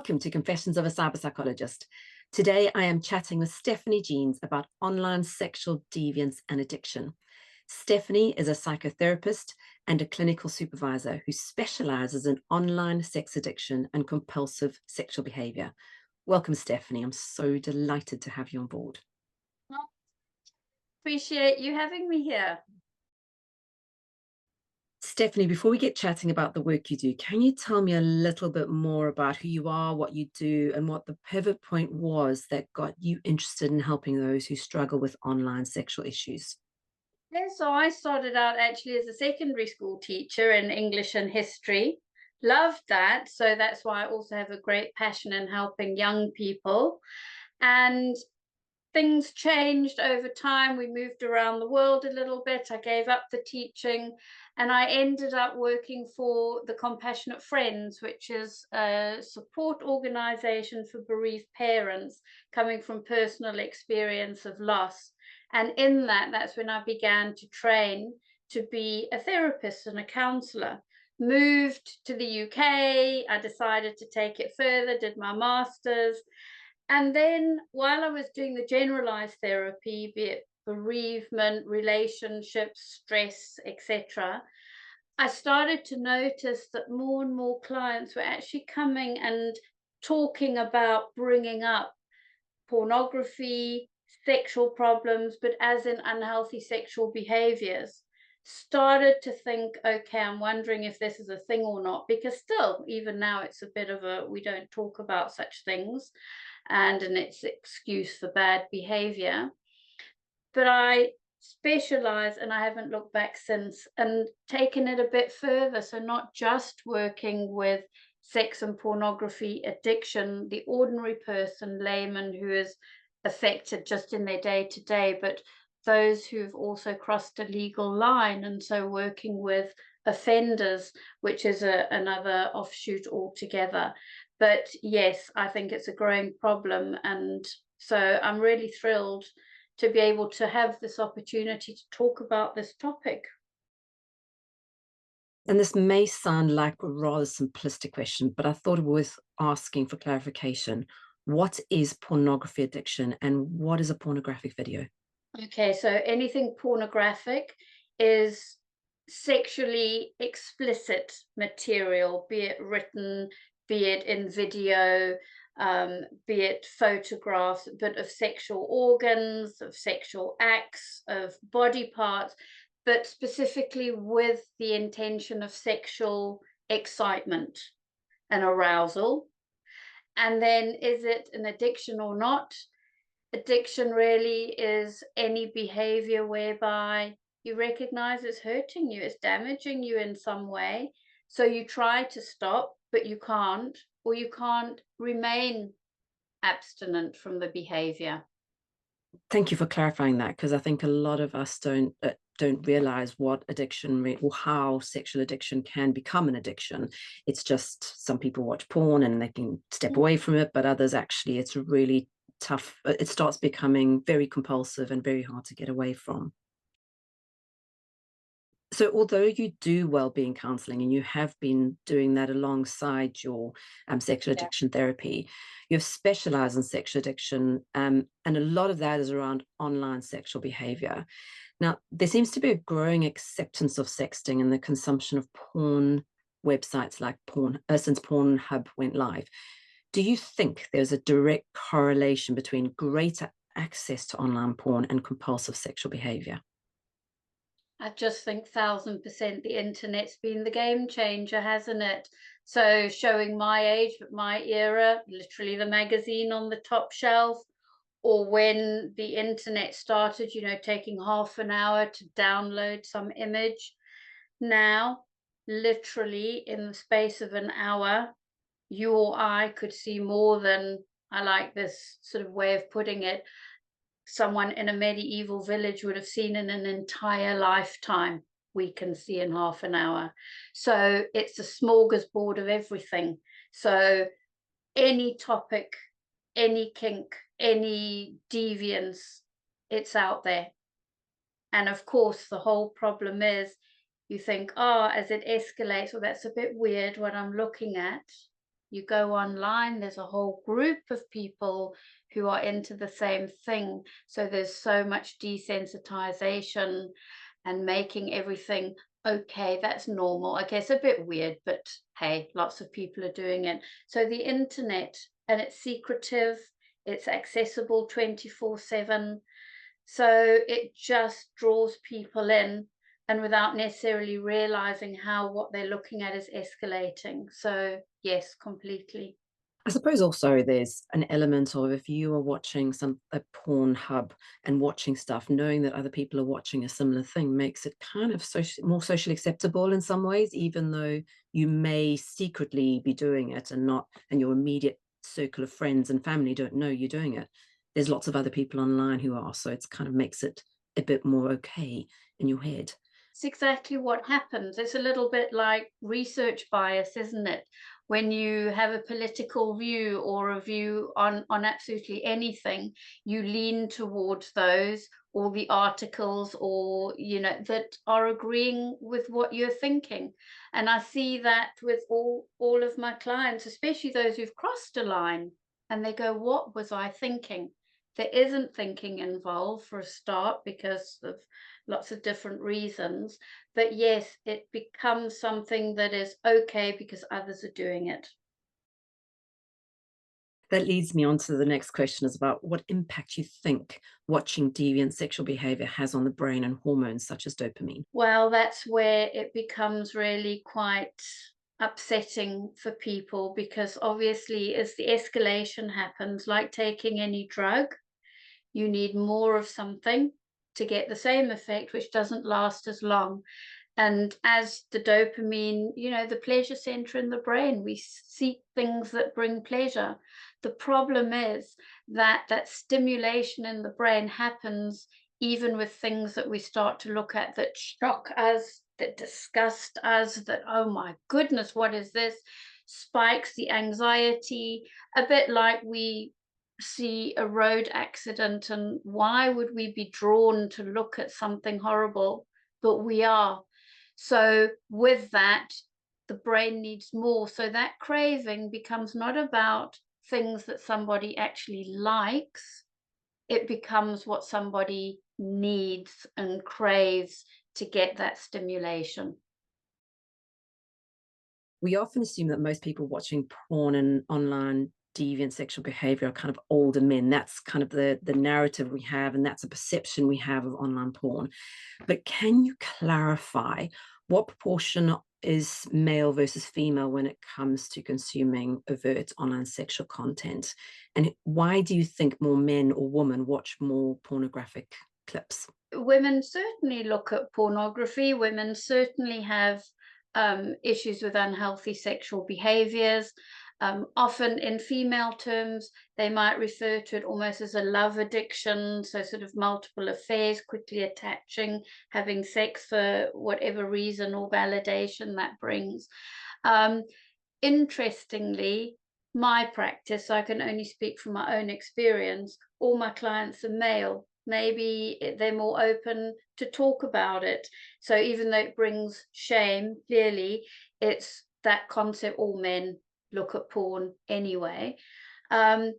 Welcome to Confessions of a Cyberpsychologist. Today I am chatting with Stephanie Jeans about online sexual deviance and addiction. Stephanie is a psychotherapist and a clinical supervisor who specializes in online sex addiction and compulsive sexual behavior. Welcome, Stephanie. I'm so delighted to have you on board. Appreciate you having me here. Stephanie, before we get chatting about the work you do, can you tell me a little bit more about who you are, what you do, and what the pivot point was that got you interested in helping those who struggle with online sexual issues? Yeah, so I started out actually as a secondary school teacher in English and history. Loved that. So that's why I also have a great passion in helping young people. And things changed over time. We moved around the world a little bit. I gave up the teaching and I ended up working for the Compassionate Friends, which is a support organization for bereaved parents coming from personal experience of loss. And in that, that's when I began to train to be a therapist and a counselor. Moved to the UK, I decided to take it further, did my master's. And then while I was doing the generalized therapy, be it bereavement, relationships, stress, etc., I started to notice that more and more clients were actually coming and talking about bringing up pornography, sexual problems, but as in unhealthy sexual behaviors. Started to think, okay, I'm wondering if this is a thing or not, because still, even now, it's a bit of a we don't talk about such things and an excuse for bad behavior. But I specialize and I haven't looked back since and taken it a bit further. So, not just working with sex and pornography addiction, the ordinary person, layman who is affected just in their day to day, but those who've also crossed a legal line. And so, working with offenders, which is another offshoot altogether. But yes, I think it's a growing problem. And so I'm really thrilled to be able to have this opportunity to talk about this topic. And this may sound like a rather simplistic question, but I thought it was asking for clarification. What is pornography addiction and what is a pornographic video? Okay, so anything pornographic is sexually explicit material, be it written, be it in video, be it photographs, but of sexual organs, of sexual acts, of body parts, but specifically with the intention of sexual excitement and arousal. And then is it an addiction or not? Addiction really is any behavior whereby you recognize it's hurting you, it's damaging you in some way. So you try to stop, but you can't, or you can't remain abstinent from the behavior. Thank you for clarifying that, because I think a lot of us don't realize what addiction or how sexual addiction can become an addiction. It's just some people watch porn and they can step away from it, but others actually it's really tough. It starts becoming very compulsive and very hard to get away from. So although you do well-being counseling and you have been doing that alongside your sexual Yeah. addiction therapy, you've specialized in sexual addiction, and a lot of that is around online sexual behavior. Now, there seems to be a growing acceptance of sexting and the consumption of porn websites like since Pornhub went live. Do you think there's a direct correlation between greater access to online porn and compulsive sexual behavior? I just think 1000% the internet's been the game changer, hasn't it? So showing my age, but my era, literally the magazine on the top shelf, or when the internet started, taking half an hour to download some image. Now, literally in the space of an hour, you or I could see more than, I like this sort of way of putting it, someone in a medieval village would have seen in an entire lifetime. We can see in half an hour. So it's a smorgasbord of everything. So any topic, any kink, any deviance, it's out there. And of course, the whole problem is you think, oh, as it escalates, well, that's a bit weird what I'm looking at. You go online, there's a whole group of people who are into the same thing. So there's so much desensitization and making everything okay, that's normal. Okay, it's a bit weird, but hey, lots of people are doing it. So the internet, and it's secretive, it's accessible 24/7. So it just draws people in, and without necessarily realizing how what they're looking at is escalating. So yes, completely. I suppose also there's an element of if you are watching a porn hub and watching stuff, knowing that other people are watching a similar thing makes it kind of more socially acceptable in some ways, even though you may secretly be doing it and not, and your immediate circle of friends and family don't know you're doing it. There's lots of other people online who are, so it's kind of makes it a bit more okay in your head. It's exactly what happens. It's a little bit like research bias, isn't it? When you have a political view or a view on absolutely anything, you lean towards those or the articles or that are agreeing with what you're thinking. And I see that with all of my clients, especially those who've crossed a line and they go, what was I thinking? There isn't thinking involved for a start because of lots of different reasons. But yes, it becomes something that is okay because others are doing it. That leads me on to the next question is about what impact you think watching deviant sexual behavior has on the brain and hormones such as dopamine. Well, that's where it becomes really quite upsetting for people because obviously, as the escalation happens, like taking any drug, you need more of something to get the same effect, which doesn't last as long. And as the dopamine, the pleasure center in the brain, we seek things that bring pleasure. The problem is that that stimulation in the brain happens even with things that we start to look at that shock us, that disgust us, that, oh my goodness, what is this? Spikes the anxiety, a bit like we see a road accident and why would we be drawn to look at something horrible? But we are. So with that, the brain needs more. So that craving becomes not about things that somebody actually likes, it becomes what somebody needs and craves to get that stimulation. We often assume that most people watching porn and online deviant sexual behavior are kind of older men. That's kind of the narrative we have, and that's a perception we have of online porn. But can you clarify what proportion is male versus female when it comes to consuming overt online sexual content? And why do you think more men or women watch more pornographic clips? Women certainly look at pornography. Women certainly have issues with unhealthy sexual behaviors. Often in female terms, they might refer to it almost as a love addiction, so sort of multiple affairs, quickly attaching, having sex for whatever reason or validation that brings. Um, Interestingly, my practice, I can only speak from my own experience, all my clients are male. Maybe they're more open to talk about it. So even though it brings shame, clearly, it's that concept all men look at porn anyway. Um,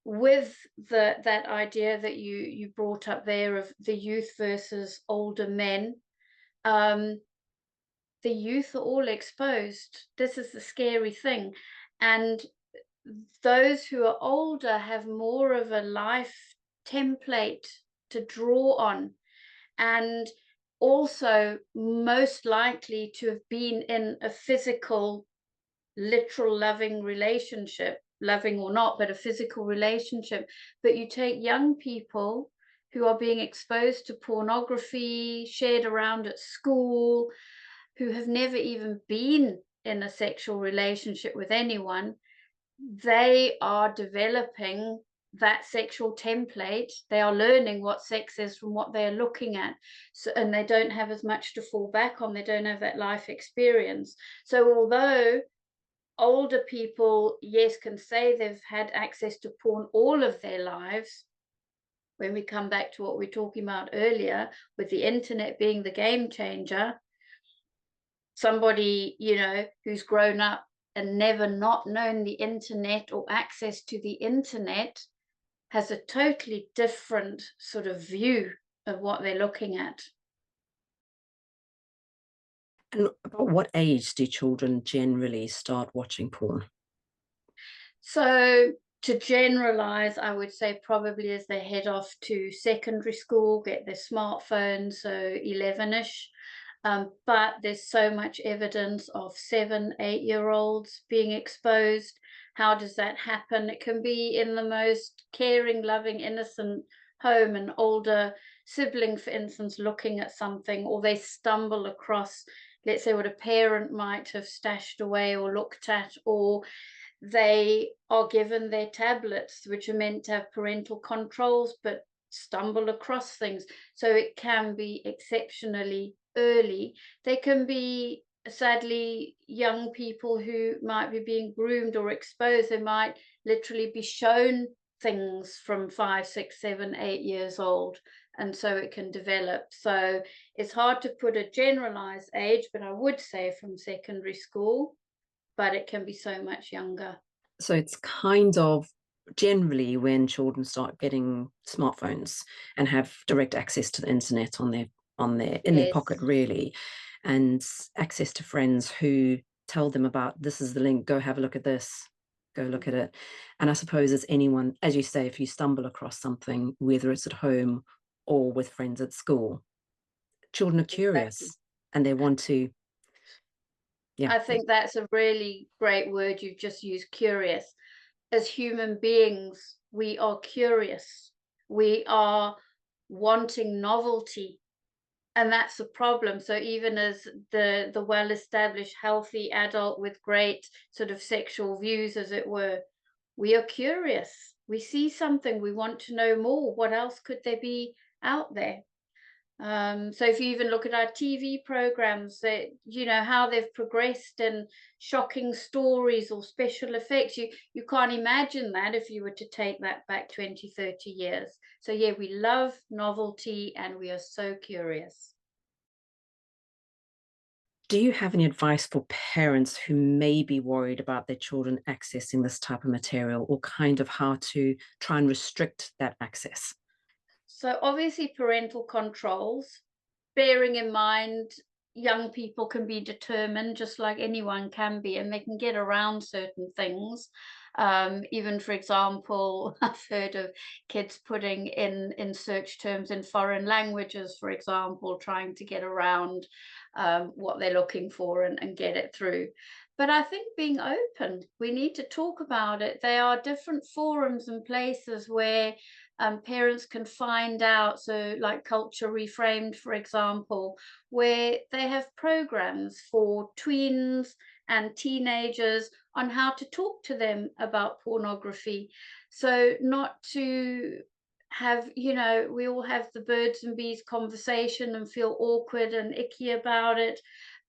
with that idea that you brought up there of the youth versus older men, um, the youth are all exposed. This is the scary thing. And those who are older have more of a life template to draw on, and also most likely to have been in a physical, literal loving relationship, loving or not, but a physical relationship. But you take young people who are being exposed to pornography, shared around at school, who have never even been in a sexual relationship with anyone, they are developing that sexual template. They are learning what sex is from what they're looking at. So, and they don't have as much to fall back on. They don't have that life experience. So although older people, yes, can say they've had access to porn all of their lives, when we come back to what we were talking about earlier, with the internet being the game changer, somebody, who's grown up and never not known the internet or access to the internet has a totally different sort of view of what they're looking at. And about what age do children generally start watching porn? So to generalize, I would say probably as they head off to secondary school, get their smartphones, so 11ish. But there's so much evidence of 7, 8 year olds being exposed. How does that happen? It can be in the most caring, loving, innocent home, an older sibling, for instance, looking at something, or they stumble across, let's say, what a parent might have stashed away or looked at, or they are given their tablets, which are meant to have parental controls, but stumble across things. So it can be exceptionally early. They can be, sadly, young people who might be being groomed or exposed. They might literally be shown things from 5, 6, 7, 8 years old. And so it can develop. So it's hard to put a generalized age, but I would say from secondary school, but it can be so much younger. So it's kind of generally when children start getting smartphones and have direct access to the internet in their Yes. pocket, really, and access to friends who tell them about, this is the link, go have a look at this, go look at it. And I suppose as anyone, as you say, if you stumble across something, whether it's at home or with friends at school, children are Exactly. curious and they want to, yeah. I think that's a really great word you've just used, curious. As human beings, we are curious. We are wanting novelty, and that's the problem. So even as the well-established, healthy adult with great sort of sexual views, as it were, we are curious. We see something, we want to know more. What else could there be out there? So if you even look at our TV programs, that how they've progressed in shocking stories or special effects, you can't imagine that if you were to take that back 20, 30 years. So yeah, we love novelty and we are so curious. Do you have any advice for parents who may be worried about their children accessing this type of material, or kind of how to try and restrict that access? So obviously parental controls, bearing in mind young people can be determined just like anyone can be, and they can get around certain things. Even for example, I've heard of kids putting in search terms in foreign languages, for example, trying to get around what they're looking for and get it through. But I think being open, we need to talk about it. There are different forums and places where parents can find out. So, like Culture Reframed, for example, where they have programs for tweens and teenagers on how to talk to them about pornography. So, not to have, we all have the birds and bees conversation and feel awkward and icky about it,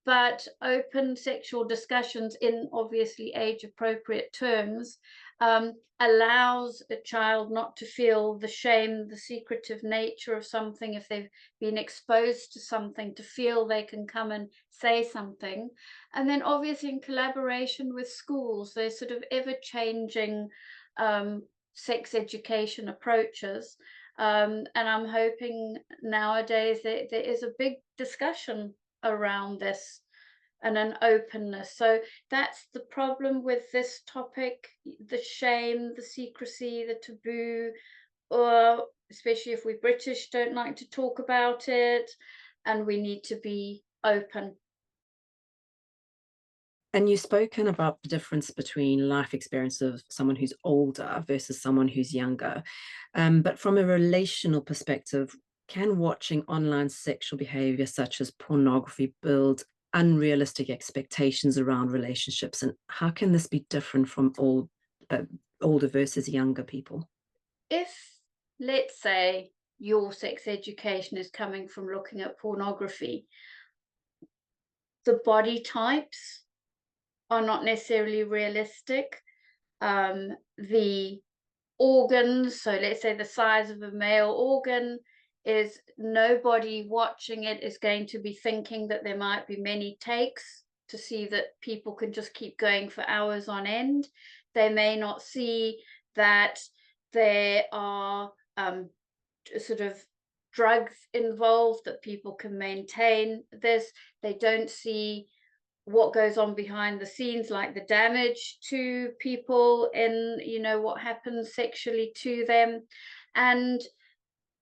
but open sexual discussions in obviously age appropriate terms allows a child not to feel the shame, the secretive nature of something. If they've been exposed to something, to feel they can come and say something. And then obviously in collaboration with schools, there's sort of ever changing sex education approaches. And I'm hoping nowadays that there is a big discussion around this and an openness. So that's the problem with this topic, the shame, the secrecy, the taboo, or especially if we're British, don't like to talk about it, and we need to be open. And you've spoken about the difference between life experience of someone who's older versus someone who's younger. But from a relational perspective, can watching online sexual behavior such as pornography build unrealistic expectations around relationships? And how can this be different from older versus younger people? If, let's say, your sex education is coming from looking at pornography, the body types are not necessarily realistic. The organs, so let's say the size of a male organ, is nobody watching it is going to be thinking that there might be many takes to see that people can just keep going for hours on end. They may not see that there are sort of drugs involved, that people can maintain this. They don't see what goes on behind the scenes, like the damage to people in, what happens sexually to them. And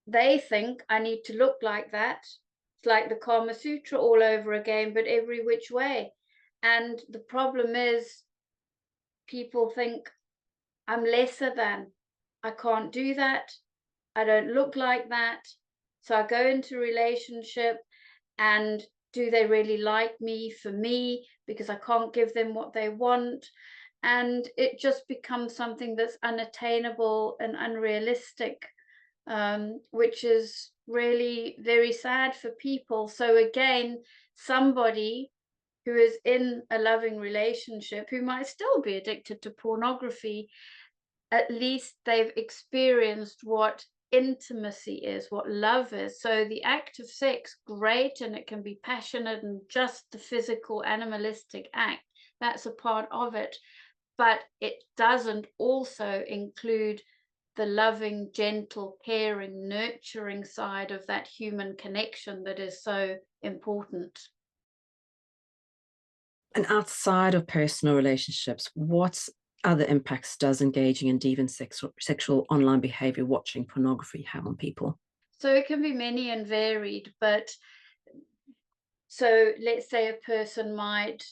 they think, I need to look like that. It's like the Kama Sutra all over again, but every which way. And the problem is, people think, I'm lesser than, I can't do that, I don't look like that. So I go into relationship, and do they really like me for me, because I can't give them what they want? And it just becomes something that's unattainable and unrealistic, which is really very sad for people. So again, somebody who is in a loving relationship, who might still be addicted to pornography, at least they've experienced what intimacy is, what love is. So the act of sex, great, and it can be passionate and just the physical animalistic act, that's a part of it, but it doesn't also include the loving, gentle, caring, nurturing side of that human connection that is so important. And outside of personal relationships, what other impacts does engaging in deviant sexual online behavior, watching pornography, have on people? So it can be many and varied, but so let's say a person might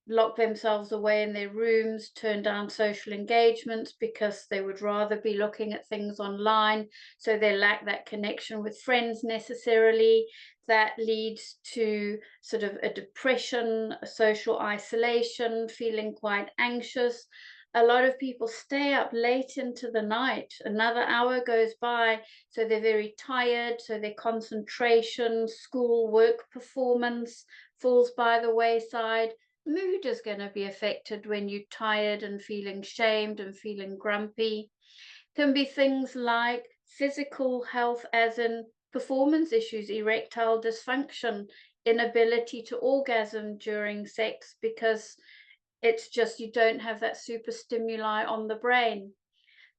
lock themselves away in their rooms, turn down social engagements because they would rather be looking at things online. So they lack that connection with friends necessarily. That leads to sort of a depression, a social isolation, feeling quite anxious. A lot of people stay up late into the night. Another hour goes by, so they're very tired. So their concentration, school, work performance falls by the wayside. Mood is going to be affected when you're tired and feeling shamed and feeling grumpy. Can be things like physical health, as in performance issues, erectile dysfunction, inability to orgasm during sex because it's just you don't have that super stimuli on the brain.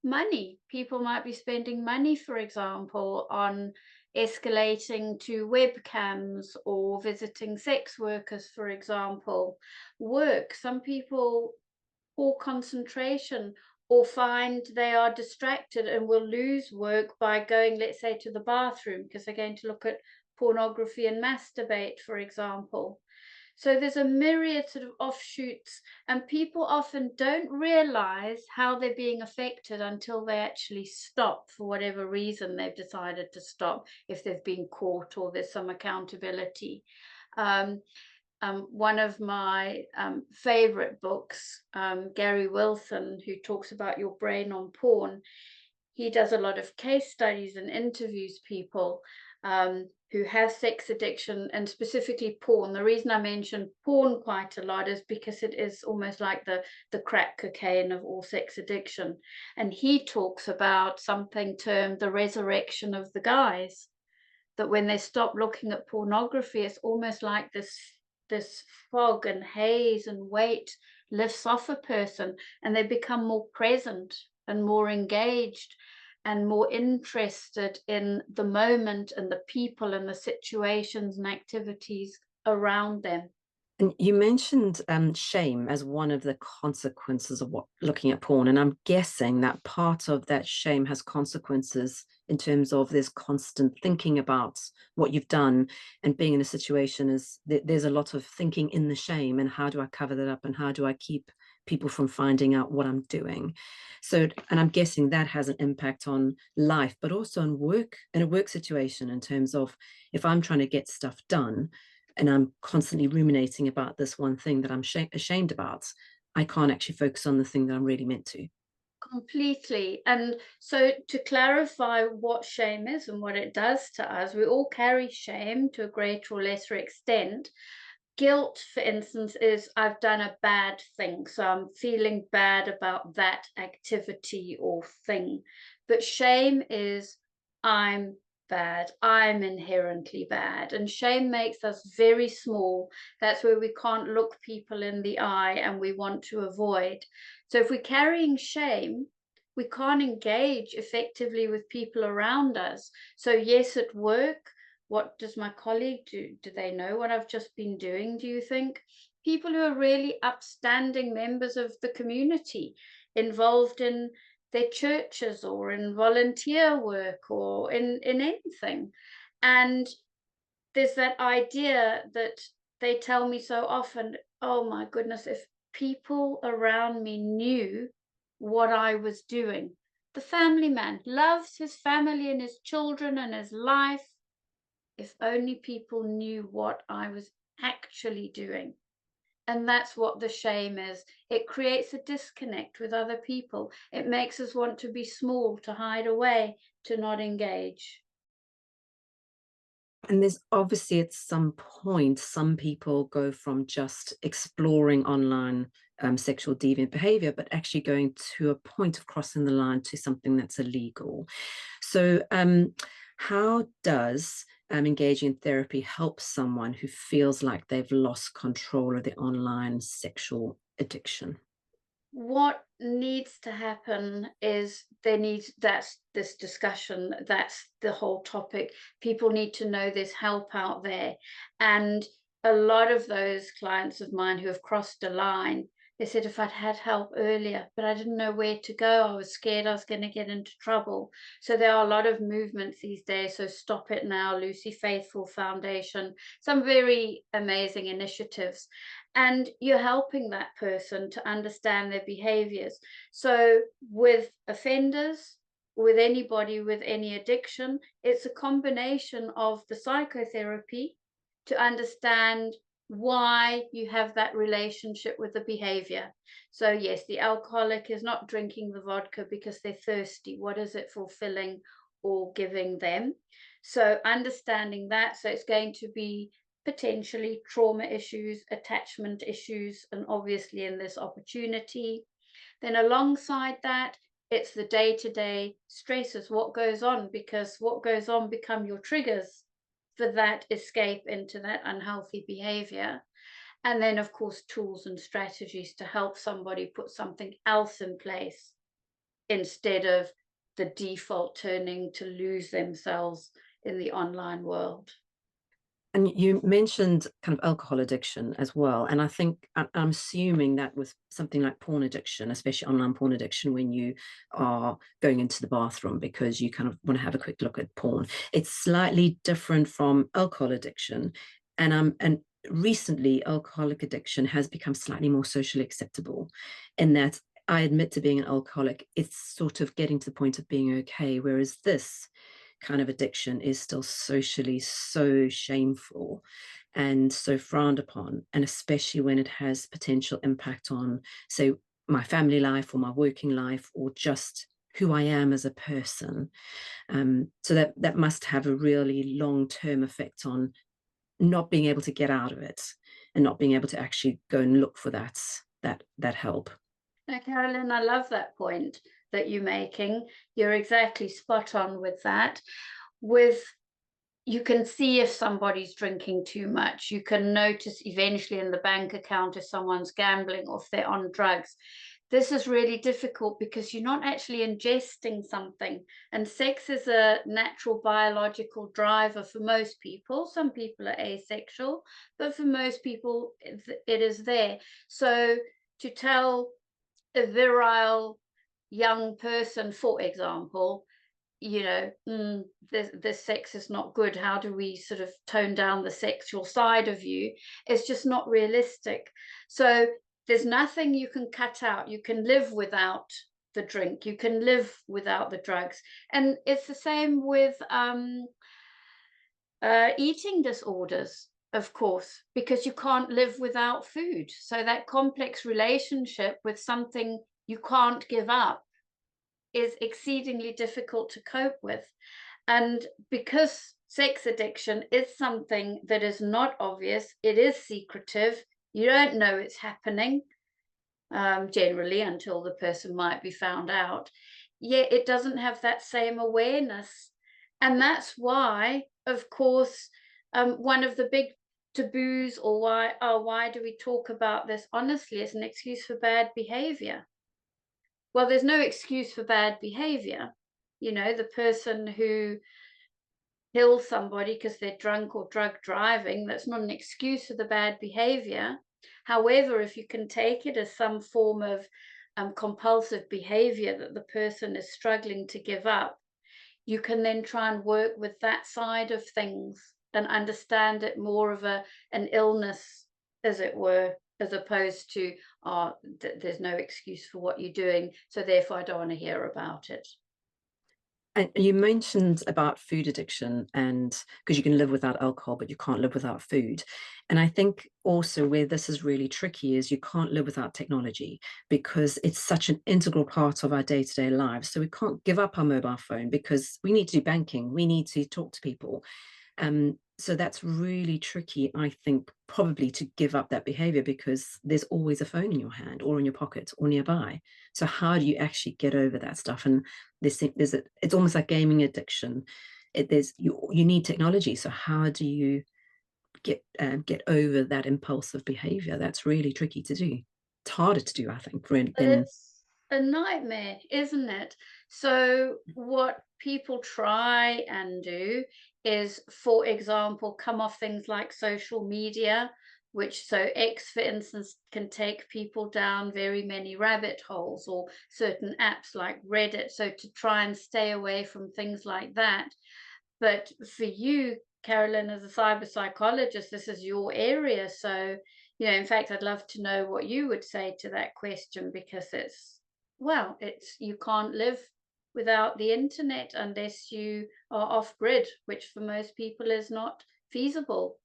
Money, people might be spending money, for example, on escalating to webcams or visiting sex workers, for example. Work, some people, poor concentration, or find they are distracted and will lose work by going, let's say, to the bathroom because they're going to look at pornography and masturbate, for example. So there's a myriad sort of offshoots, and people often don't realize how they're being affected until they actually stop for whatever reason they've decided to stop, if they've been caught or there's some accountability. Um, One of my favorite books, Gary Wilson, who talks about your brain on porn, he does a lot of case studies and interviews people who have sex addiction, and specifically porn. The reason I mention porn quite a lot is because it is almost like the crack cocaine of all sex addiction. And he talks about something termed the resurrection of the guys, that when they stop looking at pornography, it's almost like this fog and haze and weight lifts off a person, and they become more present and more engaged and more interested in the moment and the people and the situations and activities around them. And you mentioned shame as one of the consequences of looking at porn. And I'm guessing that part of that shame has consequences in terms of there's constant thinking about what you've done, and being in a situation is there's a lot of thinking in the shame, and how do I cover that up, and how do I keep people from finding out what I'm doing? So, and I'm guessing that has an impact on life, but also on work, in a work situation, in terms of if I'm trying to get stuff done, and I'm constantly ruminating about this one thing that I'm ashamed about, I can't actually focus on the thing that I'm really meant to. Completely. And so, to clarify what shame is and what it does to us, we all carry shame to a greater or lesser extent. Guilt, for instance, is I've done a bad thing, so I'm feeling bad about that activity or thing. But shame is I'm bad. I'm inherently bad. And shame makes us very small. That's where we can't look people in the eye and we want to avoid. So if we're carrying shame, we can't engage effectively with people around us. So, yes, at work, what does my colleague do? Do they know what I've just been doing, do you think? People who are really upstanding members of the community, involved in their churches or in volunteer work or in anything. And there's that idea that they tell me so often, oh my goodness, if people around me knew what I was doing. The family man loves his family and his children and his life. If only people knew what I was actually doing. And that's what the shame is. It creates a disconnect with other people. It makes us want to be small, to hide away, to not engage. And there's obviously at some point, some people go from just exploring online sexual deviant behavior, but actually going to a point of crossing the line to something that's illegal. So, how does engaging in therapy help someone who feels like they've lost control of the online sexual addiction? What needs to happen is that's this discussion, that's the whole topic. People need to know there's help out there. And a lot of those clients of mine who have crossed a line, they said if I'd had help earlier, but I didn't know where to go. I was scared I was going to get into trouble. So there are a lot of movements these days. So Stop It Now, Lucy Faithful Foundation, some very amazing initiatives, and you're helping that person to understand their behaviors. So, with offenders, with anybody with any addiction, it's a combination of the psychotherapy to understand why you have that relationship with the behavior. So, yes, the alcoholic is not drinking the vodka because they're thirsty. What is it fulfilling or giving them? So, understanding that. So, it's going to be potentially trauma issues, attachment issues, and obviously in this opportunity. Then alongside that, it's the day-to-day stresses, what goes on, because what goes on become your triggers for that escape into that unhealthy behavior. And then, of course, tools and strategies to help somebody put something else in place instead of the default turning to lose themselves in the online world. And you mentioned kind of alcohol addiction as well. And I think I'm assuming that with something like porn addiction, especially online porn addiction, when you are going into the bathroom because you kind of want to have a quick look at porn, it's slightly different from alcohol addiction. And recently, alcoholic addiction has become slightly more socially acceptable in that I admit to being an alcoholic, it's sort of getting to the point of being okay. Whereas this kind of addiction is still socially so shameful and so frowned upon, and especially when it has potential impact on, say, my family life or my working life or just who I am as a person. So that must have a really long-term effect on not being able to get out of it and not being able to actually go and look for that help. Now, Carolyn, I love that point that you're making. You're exactly spot on with that. With You can see if somebody's drinking too much. You can notice eventually in the bank account if someone's gambling or if they're on drugs. This is really difficult because you're not actually ingesting something. And sex is a natural biological driver for most people. Some people are asexual, but for most people, it is there. So to tell a virile young person, for example, this sex is not good. How do we sort of tone down the sexual side of you? It's just not realistic. So there's nothing you can cut out. You can live without the drink. You can live without the drugs. And it's the same with eating disorders, of course, because you can't live without food. So that complex relationship with something you can't give up is exceedingly difficult to cope with. And because sex addiction is something that is not obvious, it is secretive, you don't know it's happening generally until the person might be found out. Yet it doesn't have that same awareness And that's why, of course, one of the big taboos, or why do we talk about this honestly, is an excuse for bad behavior. Well, there's no excuse for bad behavior. You know, the person who kill somebody because they're drunk or drug driving, that's not an excuse for the bad behavior. However, if you can take it as some form of compulsive behavior that the person is struggling to give up, you can then try and work with that side of things and understand it more of an illness, as it were, as opposed to, oh, there's no excuse for what you're doing, so therefore I don't want to hear about it. And you mentioned about food addiction, and because you can live without alcohol, but you can't live without food. And I think also where this is really tricky is you can't live without technology because it's such an integral part of our day-to-day lives. So we can't give up our mobile phone because we need to do banking, we need to talk to people. So that's really tricky, I think, probably to give up that behavior because there's always a phone in your hand or in your pocket or nearby. So how do you actually get over that stuff? And it's almost like gaming addiction. You need technology. So how do you get over that impulsive behavior? That's really tricky to do. It's harder to do, I think, than It's a nightmare, isn't it? So what people try and do is, for example, come off things like social media, which, so X, for instance, can take people down very many rabbit holes, or certain apps like Reddit. So to try and stay away from things like that. But for you, Carolyn, as a cyber psychologist, this is your area. So, in fact, I'd love to know what you would say to that question, because it's you can't live without the internet unless you are off grid, which for most people is not feasible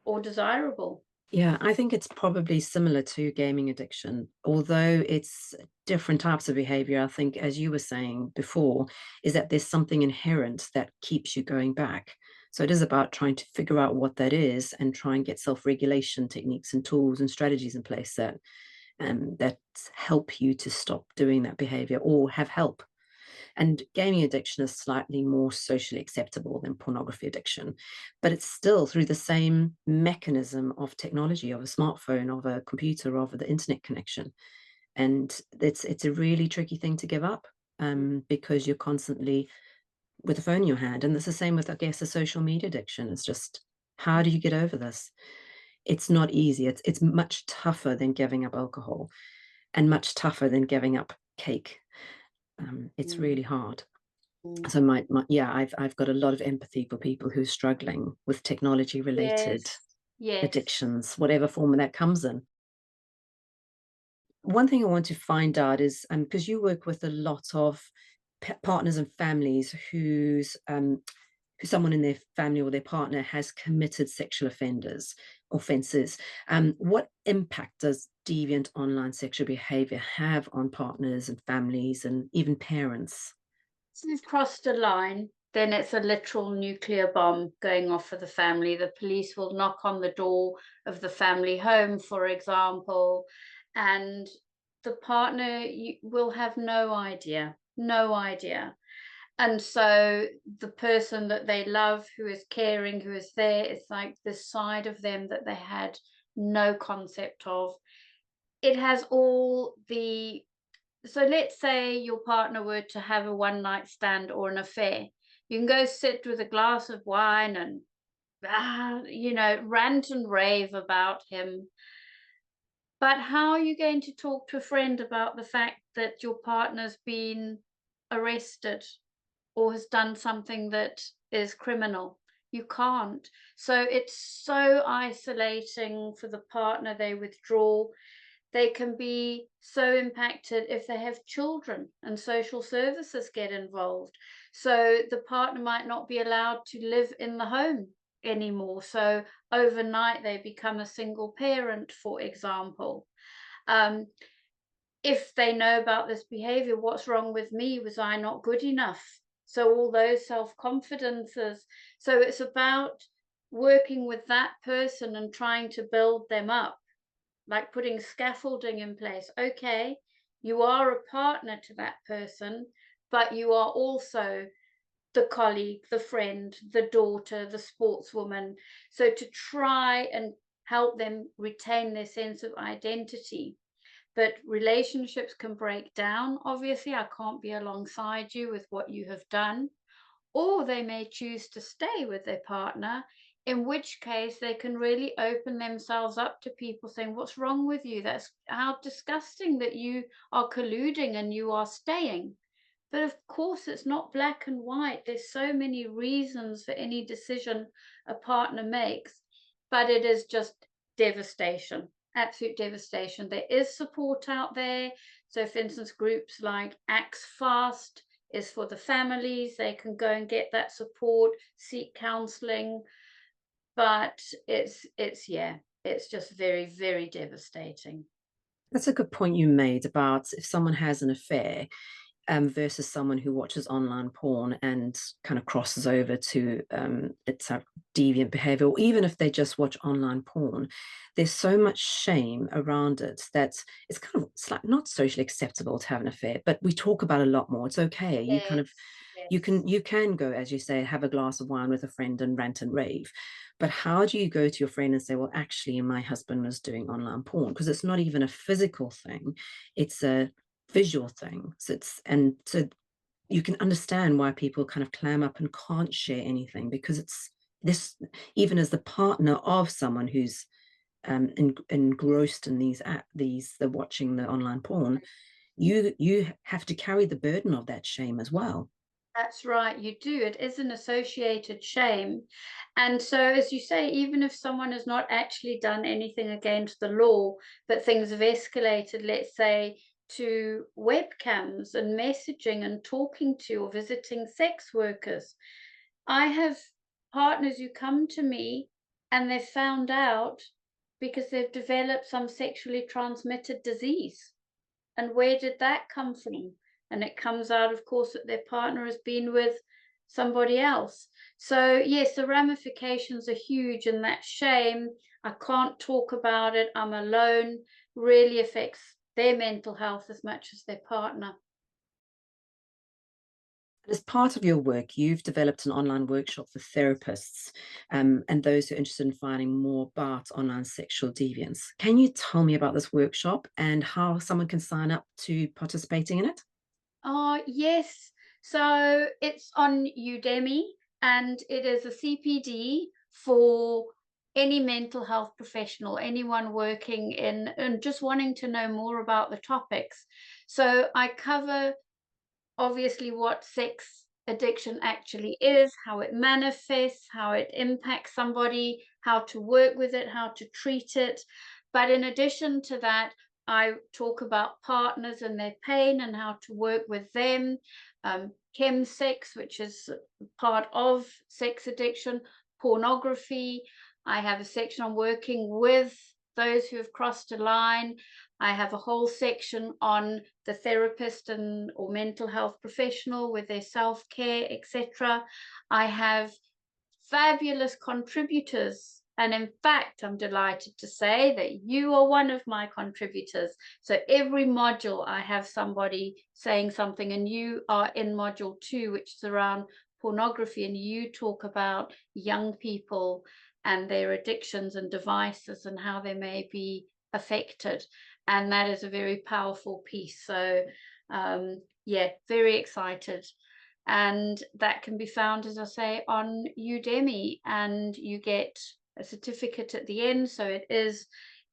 or desirable. Yeah, I think it's probably similar to gaming addiction, although it's different types of behavior. I think, as you were saying before, is that there's something inherent that keeps you going back. So it is about trying to figure out what that is and try and get self-regulation techniques and tools and strategies in place that help you to stop doing that behavior or have help. And gaming addiction is slightly more socially acceptable than pornography addiction, but it's still through the same mechanism of technology, of a smartphone, of a computer, of the internet connection. And it's a really tricky thing to give up because you're constantly with a phone in your hand. And it's the same with, I guess, a social media addiction. It's just, how do you get over this? It's not easy. It's much tougher than giving up alcohol and much tougher than giving up cake. It's Mm, really hard. mm. So yeah, I've got a lot of empathy for people who are struggling with technology related Yes, yes. addictions, whatever form that comes in. One thing I want to find out is because you work with a lot of partners and families who someone in their family or their partner has committed sexual offenses. What impact does deviant online sexual behavior have on partners and families and even parents? So you've crossed a line, then it's a literal nuclear bomb going off for the family. The police will knock on the door of the family home, for example, and the partner will have no idea, no idea. And so the person that they love, who is caring, who is there, it's like this side of them that they had no concept of. It has all the So let's say your partner were to have a one night stand or an affair. You can go sit with a glass of wine and rant and rave about him. But how are you going to talk to a friend about the fact that your partner's been arrested or has done something that is criminal? You can't. So it's so isolating for the partner. They withdraw. They can be so impacted if they have children, and social services get involved. So the partner might not be allowed to live in the home anymore. So overnight they become a single parent, for example. Um, if they know about this behavior, what's wrong with me? Was I not good enough? So all those self-confidences. So it's about working with that person and trying to build them up, like putting scaffolding in place. Okay, you are a partner to that person, but you are also the colleague, the friend, the daughter, the sportswoman. So to try and help them retain their sense of identity. But relationships can break down. Obviously, I can't be alongside you with what you have done. Or they may choose to stay with their partner, in which case they can really open themselves up to people saying, "What's wrong with you? That's how disgusting that you are colluding and you are staying." But of course, it's not black and white. There's so many reasons for any decision a partner makes, but it is just devastation, absolute devastation. There is support out there. So, for instance, groups like Axe Fast is for the families. They can go and get that support, seek counseling. But yeah, it's just very, very devastating. That's a good point you made about if someone has an affair, versus someone who watches online porn and kind of crosses over to it's a deviant behavior, or even if they just watch online porn, there's so much shame around it that it's like not socially acceptable to have an affair, but we talk about it a lot more. It's okay. Yes, yes. You can go, as you say, have a glass of wine with a friend and rant and rave. But how do you go to your friend and say, well, actually, my husband was doing online porn? Because it's not even a physical thing, it's a visual thing. So you can understand why people kind of clam up and can't share anything, because it's this, even as the partner of someone who's engrossed in they're watching the online porn, you have to carry the burden of that shame as well. That's right, you do. It is an associated shame. And so, as you say, even if someone has not actually done anything against the law, but things have escalated, let's say, to webcams and messaging and talking to or visiting sex workers. I have partners who come to me and they've found out because they've developed some sexually transmitted disease. And where did that come from? And it comes out, of course, that their partner has been with somebody else. So, yes, the ramifications are huge, and that shame, I can't talk about it, I'm alone, really affects their mental health as much as their partner. As part of your work, you've developed an online workshop for therapists, and those who are interested in finding more about online sexual deviance. Can you tell me about this workshop and how someone can sign up to participating in it? Yes. So it's on Udemy, and it is a CPD for any mental health professional, anyone working in and just wanting to know more about the topics. So I cover obviously what sex addiction actually is, how it manifests, how it impacts somebody, how to work with it, how to treat it. But in addition to that, I talk about partners and their pain and how to work with them. Chemsex, which is part of sex addiction, pornography. I have a section on working with those who have crossed a line. I have a whole section on the therapist and or mental health professional with their self-care, etc. I have fabulous contributors. And in fact, I'm delighted to say that you are one of my contributors. So every module, I have somebody saying something, and you are in module 2, which is around pornography, and you talk about young people and their addictions and devices and how they may be affected. And that is a very powerful piece. So, yeah, very excited. And that can be found, as I say, on Udemy, and you get a certificate at the end. So it is,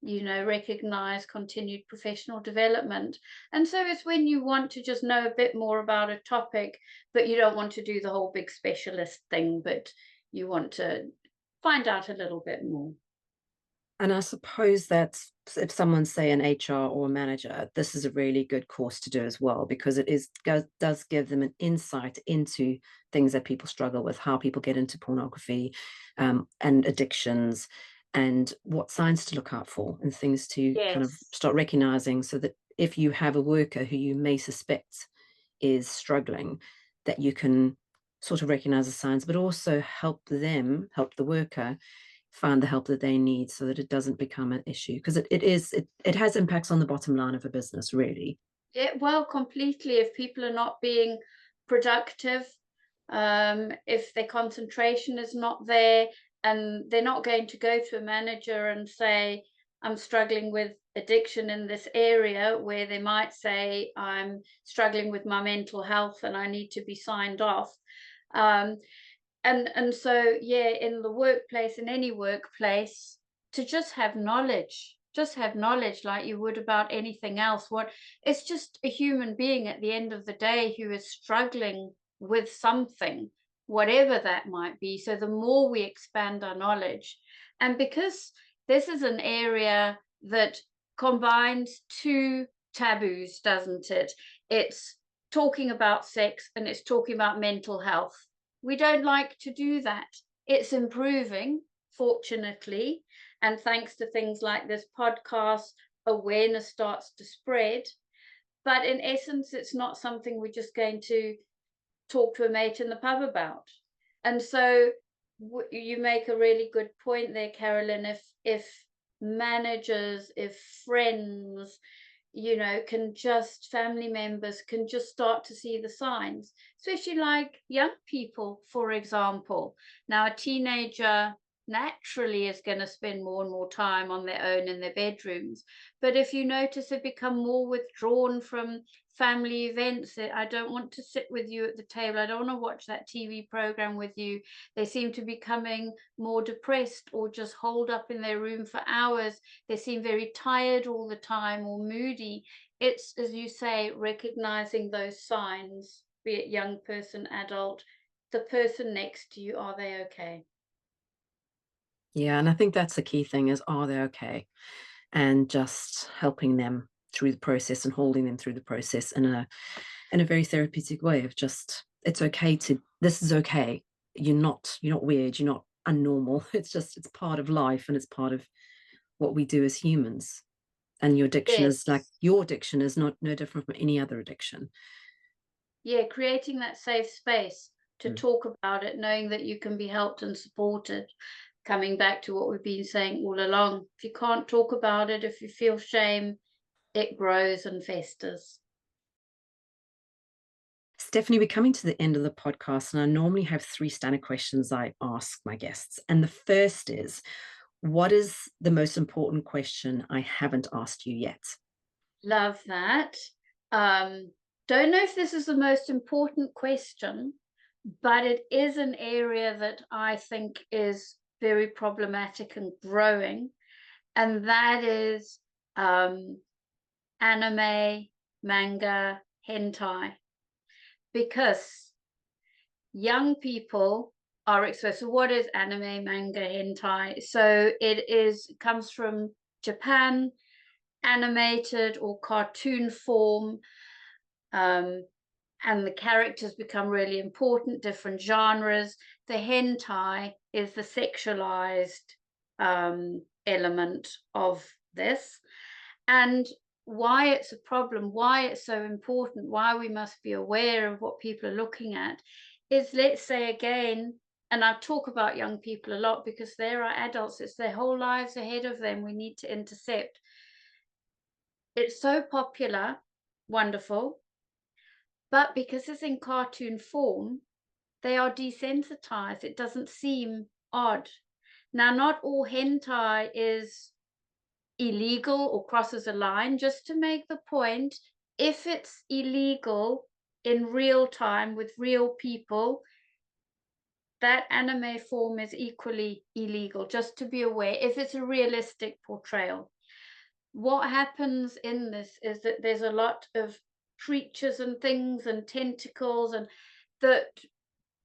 recognized continued professional development. And so it's when you want to just know a bit more about a topic, but you don't want to do the whole big specialist thing, but you want to find out a little bit more. And I suppose that if someone's, say, an HR or a manager, this is a really good course to do as well, because does give them an insight into things that people struggle with, how people get into pornography, and addictions, and what signs to look out for, and things to kind of Yes. start recognizing, so that if you have a worker who you may suspect is struggling, that you can sort of recognize the signs, but also help the worker find the help that they need, so that it doesn't become an issue, because it has impacts on the bottom line of a business, really. Yeah, well, completely. If people are not being productive, If their concentration is not there, and they're not going to go to a manager and say, I'm struggling with addiction in this area, where they might say, I'm struggling with my mental health and I need to be signed off. Um, and so, yeah, in the workplace, in any workplace, to just have knowledge like you would about anything else. What It's just a human being at the end of the day who is struggling with something, whatever that might be. So the more we expand our knowledge, and because this is an area that combines two taboos, doesn't it? It's talking about sex and it's talking about mental health. We don't like to do that. It's improving, fortunately, and thanks to things like this podcast, awareness starts to spread. But in essence, it's not something we're just going to talk to a mate in the pub about. And so you make a really good point there, Carolyn. If managers, if friends, can just family members can just start to see the signs, especially like young people, for example. Now, a teenager naturally is going to spend more and more time on their own in their bedrooms. But if you notice they become more withdrawn from family events, I don't want to sit with you at the table, I don't want to watch that TV program with you. They seem to be becoming more depressed or just holed up in their room for hours. They seem very tired all the time or moody. It's, as you say, recognizing those signs, be it young person, adult, the person next to you, are they okay? Yeah, and I think that's the key thing is, are they okay? And just helping them through the process and holding them through the process in a very therapeutic way of just, it's okay to, this is okay. You're not weird, you're not unnormal. It's part of life and it's part of what we do as humans. And Yes. your addiction is not no different from any other addiction. Yeah, creating that safe space to Mm. talk about it, knowing that you can be helped and supported. Coming back to what we've been saying all along, if you can't talk about it, if you feel shame, it grows and festers. Stephanie, we're coming to the end of the podcast, and I normally have three standard questions I ask my guests. And the first is, what is the most important question I haven't asked you yet? Love that. Um, don't know if this is the most important question, but it is an area that I think is very problematic and growing, and that is anime, manga, hentai, because young people are exposed. So what is anime, manga, hentai? So it comes from Japan, animated or cartoon form, um, and the characters become really important, different genres. The hentai is the sexualized element of this. And why it's a problem, why it's so important, why we must be aware of what people are looking at is, let's say again, and I talk about young people a lot because they're our adults, it's their whole lives ahead of them we need to intercept. It's so popular, wonderful, but because it's in cartoon form, they are desensitized. It doesn't seem odd. Now, not all hentai is illegal or crosses a line. Just to make the point, if it's illegal in real time with real people, that anime form is equally illegal, just to be aware, if it's a realistic portrayal. What happens in this is that there's a lot of creatures and things and tentacles, and that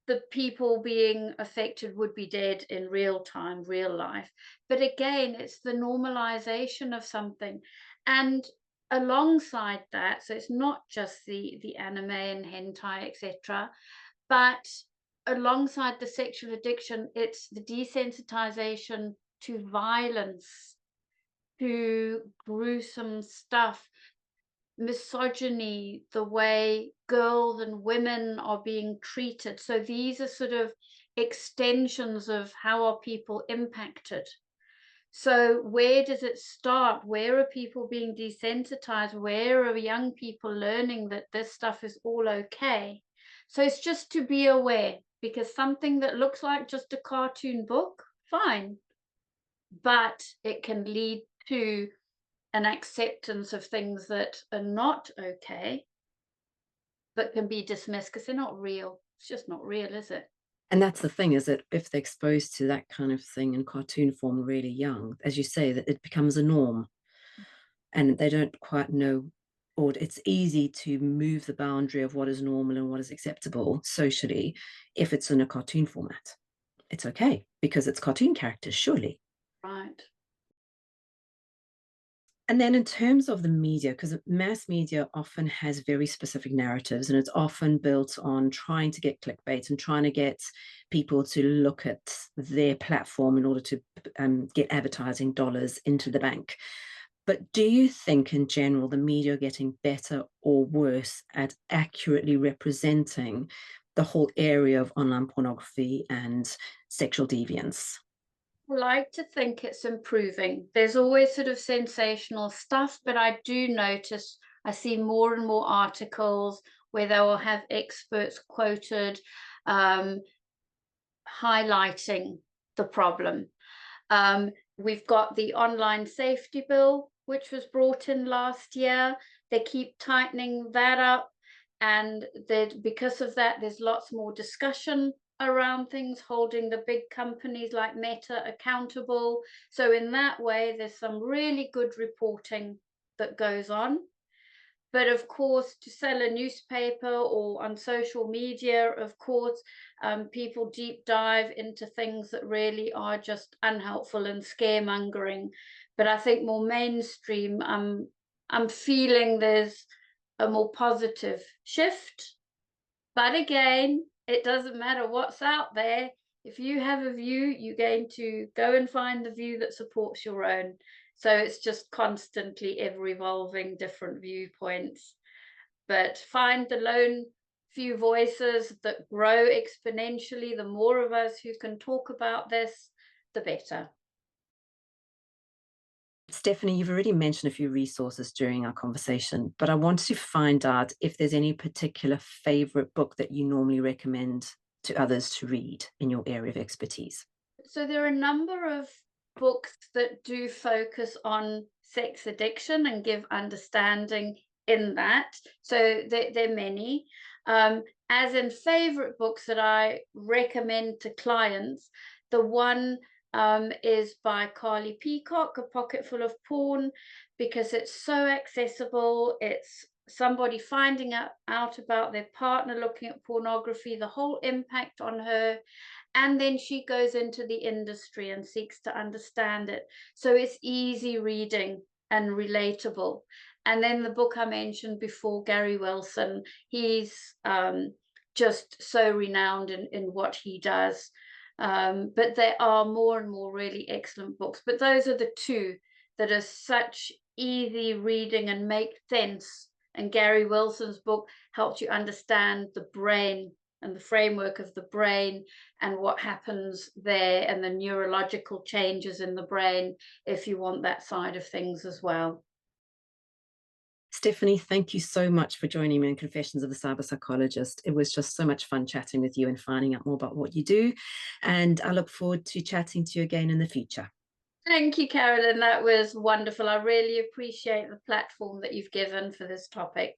the people being affected would be dead in real time, real life. But again, it's the normalization of something. And alongside that, so it's not just the anime and hentai, etc., but alongside the sexual addiction, it's the desensitization to violence, to gruesome stuff, misogyny, the way girls and women are being treated. So these are sort of extensions of how are people impacted. So where does it start? Where are people being desensitized? Where are young people learning that this stuff is all okay? So it's just to be aware, because something that looks like just a cartoon book, fine, but it can lead to an acceptance of things that are not okay, but can be dismissed because they're not real. It's just not real, is it? And that's the thing, is that if they're exposed to that kind of thing in cartoon form really young, as you say, that it becomes a norm and they don't quite know, or it's easy to move the boundary of what is normal and what is acceptable socially if it's in a cartoon format. It's okay because it's cartoon characters, surely. Right. And then in terms of the media, because mass media often has very specific narratives and it's often built on trying to get clickbait and trying to get people to look at their platform in order to get advertising dollars into the bank. But do you think in general the media are getting better or worse at accurately representing the whole area of online pornography and sexual deviance? I like to think it's improving. There's always sort of sensational stuff, but I do notice I see more and more articles where they will have experts quoted um, highlighting the problem. We've got the online safety bill, which was brought in last year. They keep tightening that up. And that because of that, there's lots more discussion around things, holding the big companies like Meta accountable. So in that way, there's some really good reporting that goes on. But of course, to sell a newspaper or on social media, of course, people deep dive into things that really are just unhelpful and scaremongering. But I think more mainstream, I'm feeling there's a more positive shift. But again, it doesn't matter what's out there. If you have a view, you're going to go and find the view that supports your own. So it's just constantly ever evolving different viewpoints. But find the lone few voices that grow exponentially. The more of us who can talk about this, the better. Stephanie, you've already mentioned a few resources during our conversation, but I wanted to find out if there's any particular favorite book that you normally recommend to others to read in your area of expertise. So there are a number of books that do focus on sex addiction and give understanding in that. So there are many. As in favorite books that I recommend to clients, the one is by Carly Peacock, A Pocket Full of Porn, because it's so accessible. It's somebody finding out about their partner looking at pornography, the whole impact on her, and then she goes into the industry and seeks to understand it. So it's easy reading and relatable. And then the book I mentioned before, Gary Wilson, he's just so renowned in what he does. But there are more and more really excellent books. But those are the two that are such easy reading and make sense. And Gary Wilson's book helps you understand the brain and the framework of the brain and what happens there and the neurological changes in the brain if you want that side of things as well. Stephanie, thank you so much for joining me in Confessions of the Cyberpsychologist. It was just so much fun chatting with you and finding out more about what you do. And I look forward to chatting to you again in the future. Thank you, Carolyn. That was wonderful. I really appreciate the platform that you've given for this topic.